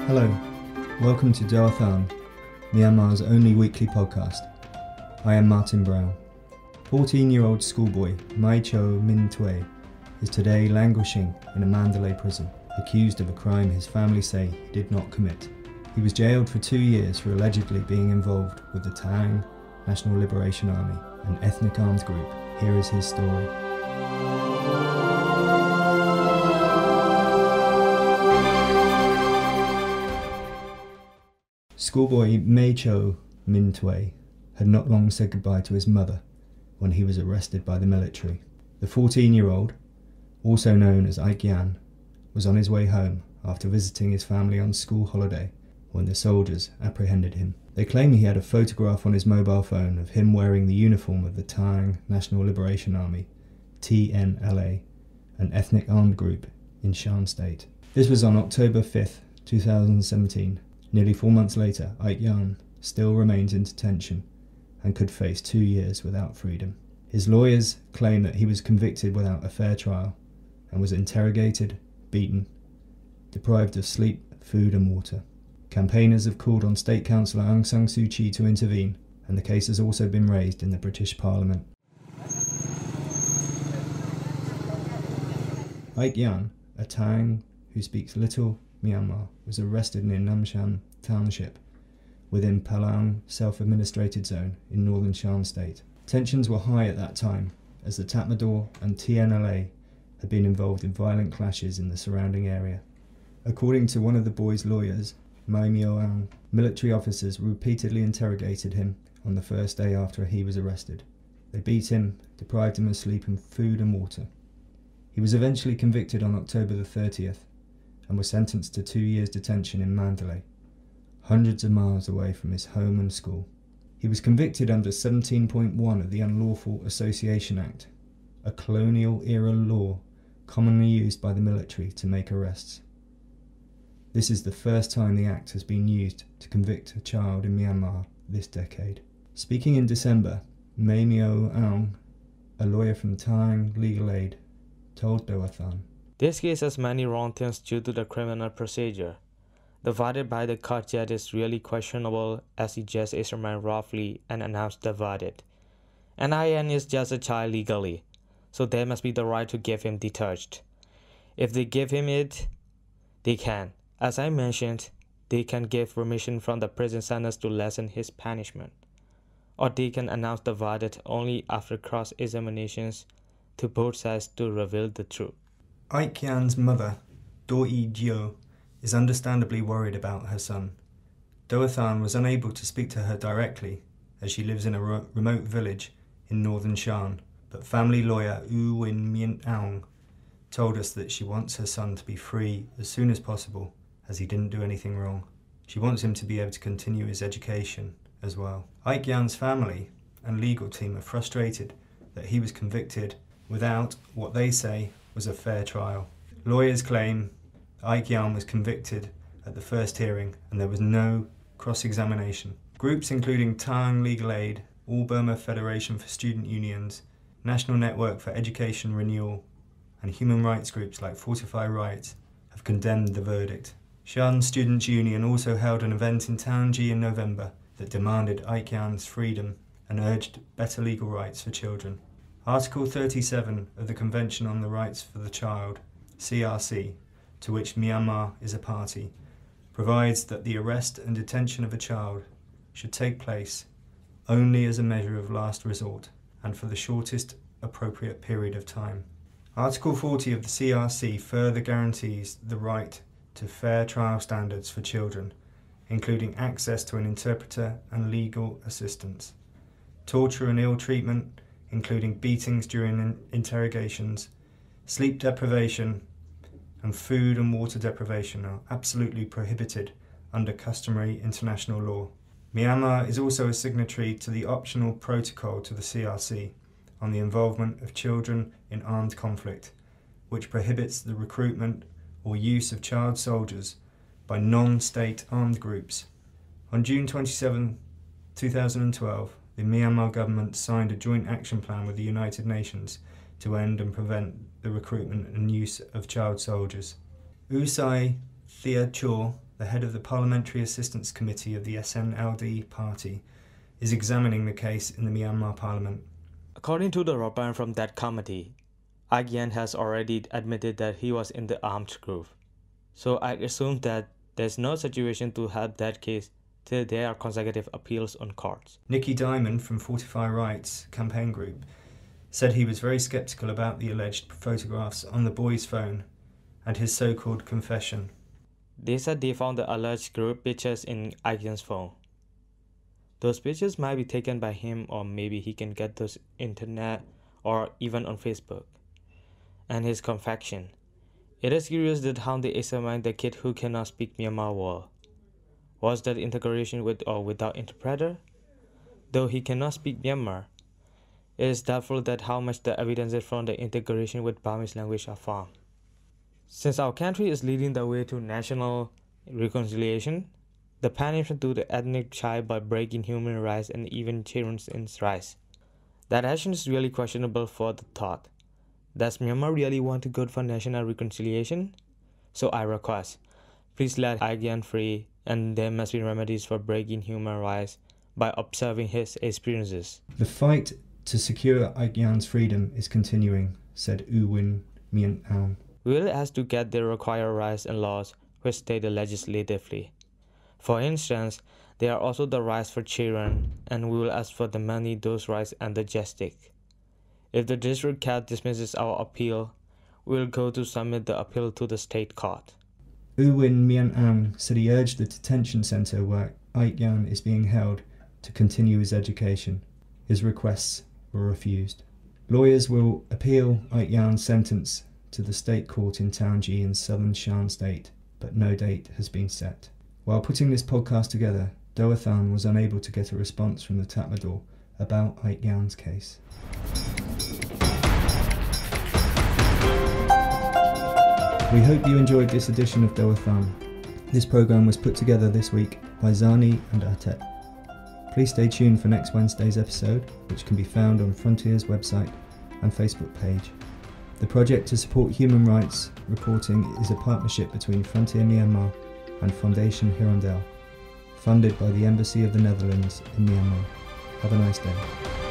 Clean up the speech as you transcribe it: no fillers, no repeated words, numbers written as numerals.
Hello, welcome to Doh Athan, Myanmar's only weekly podcast. I am Martin Brown. 14-year-old schoolboy Mai Cho Min Htwe is today languishing in a Mandalay prison, accused of a crime his family say he did not commit. He was jailed for 2 years for allegedly being involved with the Tang National Liberation Army, an ethnic armed group. Here is his story. Schoolboy Mai Cho Min Htwe had not long said goodbye to his mother when he was arrested by the military. The 14-year-old, also known as Ai Yan, was on his way home after visiting his family on school holiday when the soldiers apprehended him. They claim he had a photograph on his mobile phone of him wearing the uniform of the Tang National Liberation Army, TNLA, an ethnic armed group in Shan State. This was on October 5th, 2017. Nearly 4 months later, Ai Yan still remains in detention and could face 2 years without freedom. His lawyers claim that he was convicted without a fair trial and was interrogated, beaten, deprived of sleep, food and water. Campaigners have called on State Councillor Aung San Suu Kyi to intervene, and the case has also been raised in the British Parliament. Ai Yan, a Tang who speaks little Myanmar, was arrested near Namshan Township within Palang self-administrated zone in northern Shan State. Tensions were high at that time as the Tatmadaw and TNLA had been involved in violent clashes in the surrounding area. According to one of the boy's lawyers, Mai Cho Min Htwe, military officers repeatedly interrogated him on the first day after he was arrested. They beat him, deprived him of sleep and food and water. He was eventually convicted on October the 30th and was sentenced to 2 years detention in Mandalay, hundreds of miles away from his home and school. He was convicted under 17.1 of the Unlawful Association Act, a colonial-era law commonly used by the military to make arrests. This is the first time the act has been used to convict a child in Myanmar this decade. Speaking in December, Mai Cho Aung, a lawyer from Tang Legal Aid, told Doh Athan, "This case has many wrong things due to the criminal procedure. The verdict by the court judge is really questionable as he just examined roughly and announced the verdict. And Ian is just a child legally, so they must be the right to give him detached. If they give him it, they can. As I mentioned, they can give remission from the prison sentence to lessen his punishment. Or they can announce the verdict only after cross-examinations to both sides to reveal the truth." Ai Yan's mother, Doh Athan, is understandably worried about her son. Doh Athan was unable to speak to her directly as she lives in a remote village in northern Shan, but family lawyer U Win Myint Aung told us that she wants her son to be free as soon as possible as he didn't do anything wrong. She wants him to be able to continue his education as well. Ai Yan's family and legal team are frustrated that he was convicted without what they say was a fair trial. Lawyers claim Ai Yan was convicted at the first hearing and there was no cross-examination. Groups including Tang Legal Aid, All Burma Federation for Student Unions, National Network for Education Renewal, and human rights groups like Fortify Rights have condemned the verdict. Shan Students' Union also held an event in Taunji in November that demanded Ai Yan's freedom and urged better legal rights for children. Article 37 of the Convention on the Rights for the Child, CRC, to which Myanmar is a party, provides that the arrest and detention of a child should take place only as a measure of last resort and for the shortest appropriate period of time. Article 40 of the CRC further guarantees the right to fair trial standards for children, including access to an interpreter and legal assistance. Torture and ill treatment, including beatings during interrogations, sleep deprivation, and food and water deprivation are absolutely prohibited under customary international law. Myanmar is also a signatory to the optional protocol to the CRC on the involvement of children in armed conflict, which prohibits the recruitment or use of child soldiers by non-state armed groups. On June 27, 2012, the Myanmar government signed a joint action plan with the United Nations to end and prevent the recruitment and use of child soldiers. U Sai Thea Chaw, the head of the Parliamentary Assistance Committee of the SNLD party, is examining the case in the Myanmar Parliament. According to the report from that committee, Agyan has already admitted that he was in the armed group. So I assume that there's no situation to help that case till there are consecutive appeals on courts. Nicky Diamond from Fortify Rights campaign group said he was very sceptical about the alleged photographs on the boy's phone and his so-called confession. They said they found the alleged group pictures in Agyan's phone. Those pictures might be taken by him, or maybe he can get those internet or even on Facebook. And his confession. It is curious that how they examined the kid who cannot speak Myanmar well. Was that integration with or without interpreter? Though he cannot speak Myanmar, it is doubtful that how much the evidences from the integration with Burmese language are found. Since our country is leading the way to national reconciliation, the punishment to the ethnic child by breaking human rights and even children's rights. That action is really questionable for the thought. Does Myanmar really want to go for national reconciliation? So I request, please let Agyan free, and there must be remedies for breaking human rights by observing his experiences. The fight to secure Agyan's freedom is continuing, said U Win Myint Aung. We will ask to get the required rights and laws which stated legislatively. For instance, there are also the rights for children, and we will ask for the money those rights and the justice. If the district court dismisses our appeal, we will go to submit the appeal to the state court. U Win Myint Aung said he urged the detention centre where Agyan is being held to continue his education. His requests were refused. Lawyers will appeal Agyan's sentence to the state court in Taunji in southern Shan state, but no date has been set. While putting this podcast together, Doh Athan was unable to get a response from the Tatmadaw about Agyan's case. We hope you enjoyed this edition of Doh Athan. This programme was put together this week by Zani and Atet. Please stay tuned for next Wednesday's episode, which can be found on Frontier's website and Facebook page. The project to support human rights reporting is a partnership between Frontier Myanmar and Foundation Hirondelle, funded by the Embassy of the Netherlands in Myanmar. Have a nice day.